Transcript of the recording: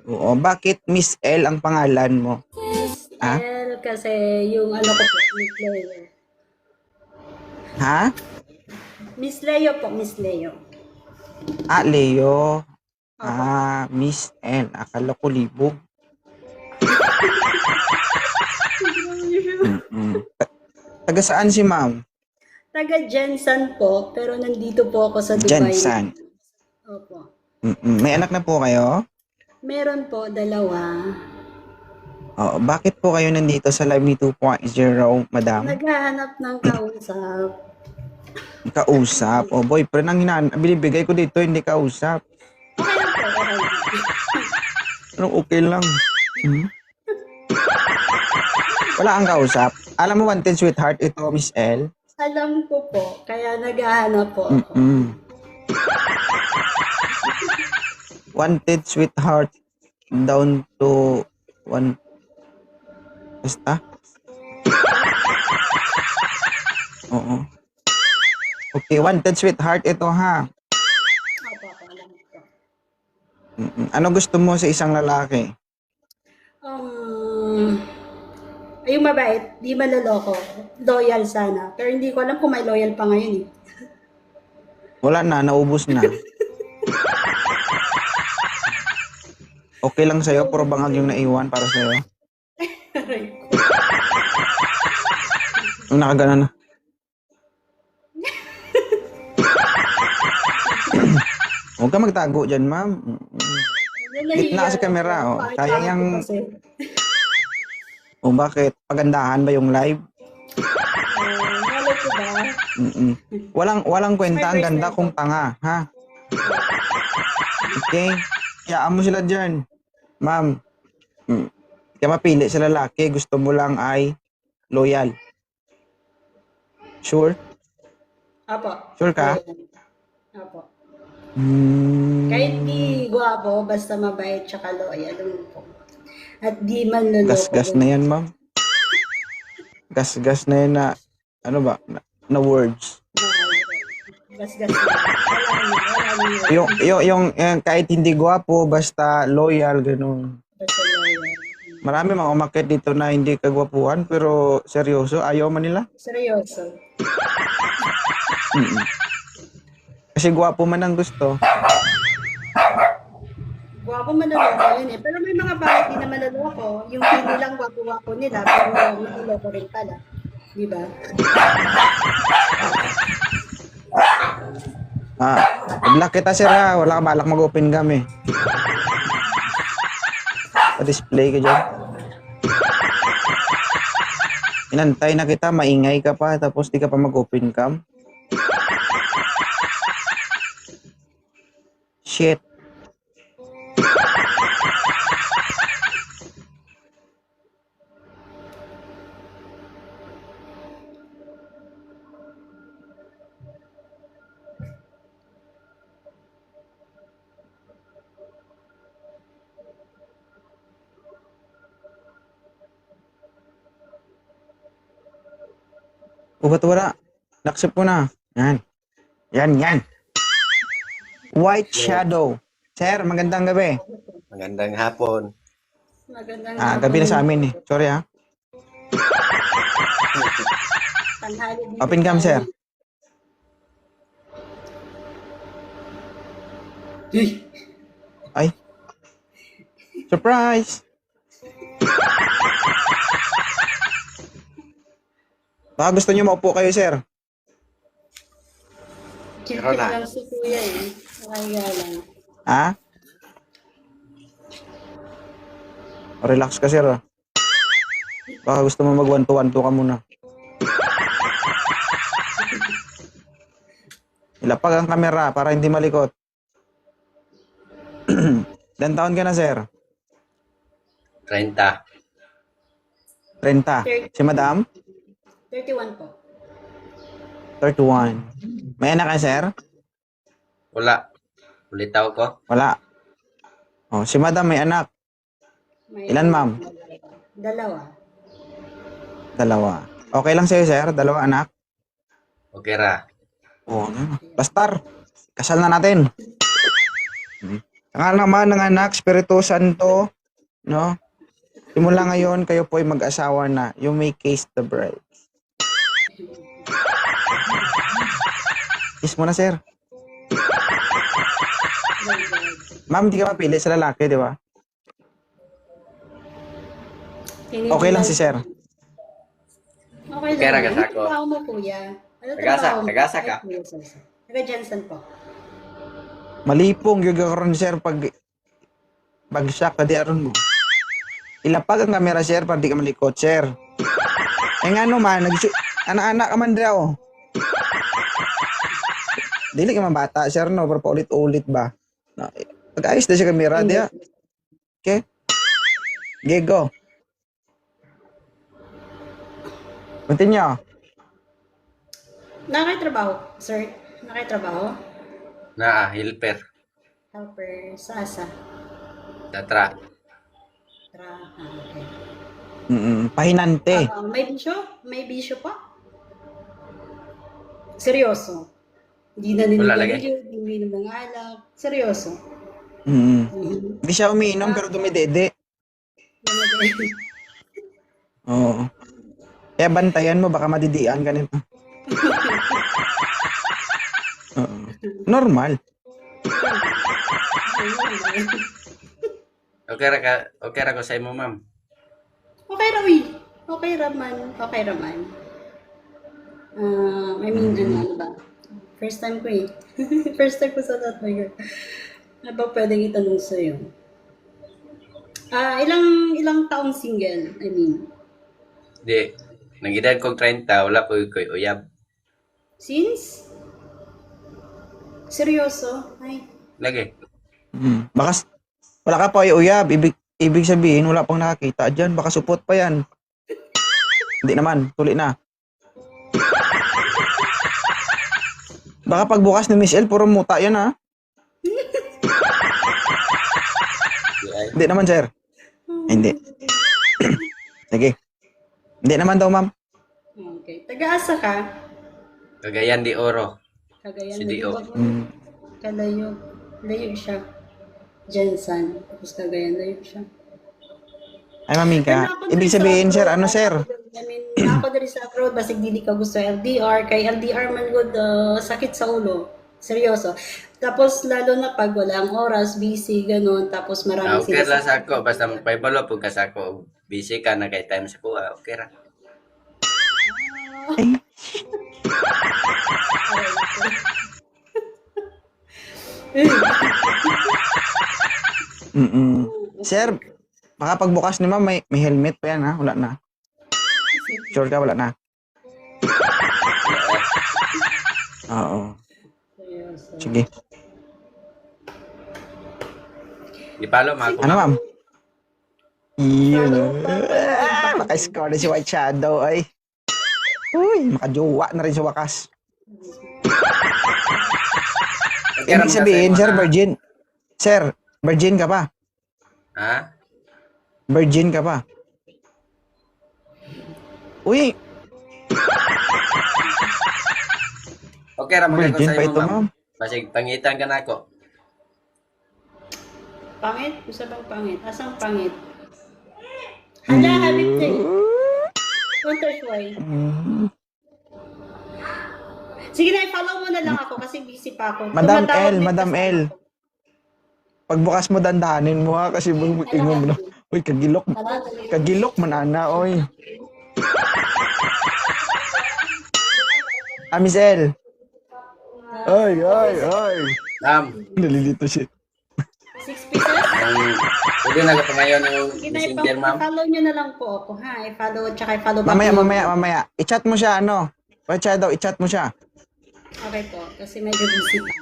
Oo, bakit Miss L ang pangalan mo? Ah? L kasi yung ano ko po, Miss Leo. Ha? Miss Leo po, Miss Leo. Ah, Leo. Opo. Miss L. Akala ko libog. Mm-mm. Taga saan si ma'am? Taga Jensen po, pero nandito po ako sa Dubai. Jensan. Opo. May anak na po kayo? Meron po, dalawa. Oo, bakit po kayo nandito sa Live Me 2.0, madam? Naghahanap ng kausap. Kausap. O, boyfriend ang binibigay ko dito, hindi kausap. Okay lang po, okay lang. Anong okay lang? Hmm? Wala kang kausap? Alam mo, wanted sweetheart, ito, Miss L. Alam ko po, kaya naghahanap po ako. Wanted sweetheart down to one. Basta? Oo. Okay, wanted sweetheart, ito ha. Opo, alam ko. Ano gusto mo sa isang lalaki? Yung mabait, di maloloko. Loyal sana. Pero hindi ko alam kung may loyal pa ngayon eh. Wala na, naubos na. Okay lang sa'yo, puro bangag yung naiwan para sa'yo. Yung nakagana na. Huwag ka magtago dyan, ma'am. Gitna sa camera, oh. Kaya yang... O bakit? Pagandahan ba yung live? Malay ko ba? Walang kwenta ang ganda kung tanga, ha? Okay? Kayaan mo sila dyan. Ma'am, kaya mapili sa lalaki, gusto mo lang ay loyal. Sure? Apo. Sure ka? Apo. Kahit di guwapo, basta mabait tsaka loyal. Po. At di man luloko. Gas-gas na yan, ma'am. Gas-gas na yan na, ano ba, na words. Gas-gas na. Yung kahit hindi gwapo, basta loyal, ganun. Basta loyal. Marami mga umakit dito na hindi kagwapuhan, pero seryoso, ayaw man nila. Seryoso. Kasi gwapo man ang gusto. Gwapo manloloko yun eh. Pero may mga bakit di naman naloko. Yung pili lang gwapo-gwapo nila, pero niloloko rin pala. Di ba? Pag kita sir ha, wala ka balak mag-open cam eh. Pa-display ka dyan. Inantay na kita, maingay ka pa, tapos di ka pa mag-open cam. Shit. O ba't wala? Accept ko na. Yan. Yan. White Shadow. Sir, magandang gabi. Magandang hapon. Magandang Gabi na sa amin eh. Sorry ha. tanghali dito. Open cam, sir. Ay. Surprise! Baka gusto niyo maupo kayo, sir. Chip-chip lang si kuya eh. Nakaya lang. Ha? Relax ka, sir. Baka gusto mo mag-one-to-one-to ka muna. Ilapag ang kamera para hindi malikot. Ilan taon ka na, sir? 30. 30. Si madam? 31 po. 31. May anak ka, sir? Wala. Ulitaw ko. Wala. Oh, si madam may anak. Ilan, ma'am? Dalawa. Dalawa. Okay lang sa'yo, sir? Dalawa anak? Okay ra. Oo. Bastar. Kasal na natin. Ang naman ng anak, Espiritu Santo, no? Simula ngayon, kayo po ay mag-asawa na. You may kiss the bride. Kiss mo na, sir. Ma'am, hindi ka mapili sa lalaki, di ba? Okay lang si sir. Okay Kaya lang. ragas Ano ako. trabaho mo, kuya? Ano Tagasa- trabaho mo? tagasa ka? Ay, kuya, sorry. Taga Jensen po. Malipong, yung gagawin, sir, pag bagsak, pwede aron mo. Ilapag ang kamera, sir, para di ka malikot, sir. Eh nga naman, anak-anak ka man daw. Dili ka man bata, sir, no? Pero paulit-ulit ba? No, pag-ayos na siya kamera, diya. Okay? Okay, go. Continue. Nakaitrabaho, sir? Nakaitrabaho? Helper. Helper sa asa? Tatra. Okay. Pahinante. May bisyo? May bisyo pa? Seryoso? Hindi na Wala nila lagi. hindi uminom ng alak. Seryoso? Hindi siya umiinom, pero dumidede. Oo. Kaya bantayan mo, baka madidian ka nito. Oo. Normal. Okay ra ko sa imo, ma'am. Okay ra, uy. Okay raman. Okay raman. I mean, ano ba? First time ko eh. First time ko sa lahat my girl. Ano ba pwedeng itanong sa'yo? Ilang taong single? I mean, Di. Nagidad kong 30, wala po ko'y uyab. since? Seryoso? Ay, Lagi. Baka wala ka pa uyab. Ibig sabihin, wala pang nakakita dyan. Baka supot pa yan. Hindi naman. Tuli na. Baka pagbukas ni Miss L, puro muta yan, ha? Di ay. Hindi naman, sir. Hindi. Sige. Hindi naman daw, ma'am. okay. Taga-asa ka? Cagayan de Oro. Cagayan Si Dio. Kalayo. Layo siya. Jensen. Tapos Cagayan, layo siya. Ay, mamika. Ako Ibig din sa sabihin, sir, abroad, ano, sir? I mean, ako din sa abroad, basig dili ka gusto LDR. Kay LDR man good, sakit sa ulo. Seryoso. Tapos lalo na pag walang oras, busy, ganun. Tapos maraming Okay lang sa ako. Basta magpaibalo po ka sa ako. Busy ka na kay time sa kuha. Okay ra. Sir, baka pagbukas ni ma'am, may helmet pa yan, ha? Wala na. Sure ka, wala na. Oo. Seryoso. Sige. Di palo, mako. Ano, ma'am? Iyon. Naka-score na si White Shadow, ay. Uy, makajowa na rin sa wakas. Okay ra Ibig mo sabihin, kasi sir, mo na- virgin. Sir, virgin ka pa. Ha? Virgin ka pa. Uy, Okay ra mo ko virgin sa pa imo, ito, ma'am. ma'am. Basig pangitan ka na ako. Pangit? Gusto bang pangit? Asang pangit? Hala, habit na eh. Counterfloy. Sige na, i-follow mo na lang ako kasi busy pa ako. Madam Tumatawag L, din Madam kasi L. ako. Pagbukas mo, dandahanin mo, ha? Kasi ingon mo na. Uy, kagilok man, ana, oy. Miss L. Ay. Ma'am, Nalilito siya. 6 pieces? pwede na ko ngayon yung Sige na, messenger, ma'am. i-follow nyo na lang po ako, ha? I-follow, tsaka i-follow back mo. Mamaya. I-chat mo siya, ano? White Shadow, i-chat mo siya. Okay po, kasi medyo busy pa.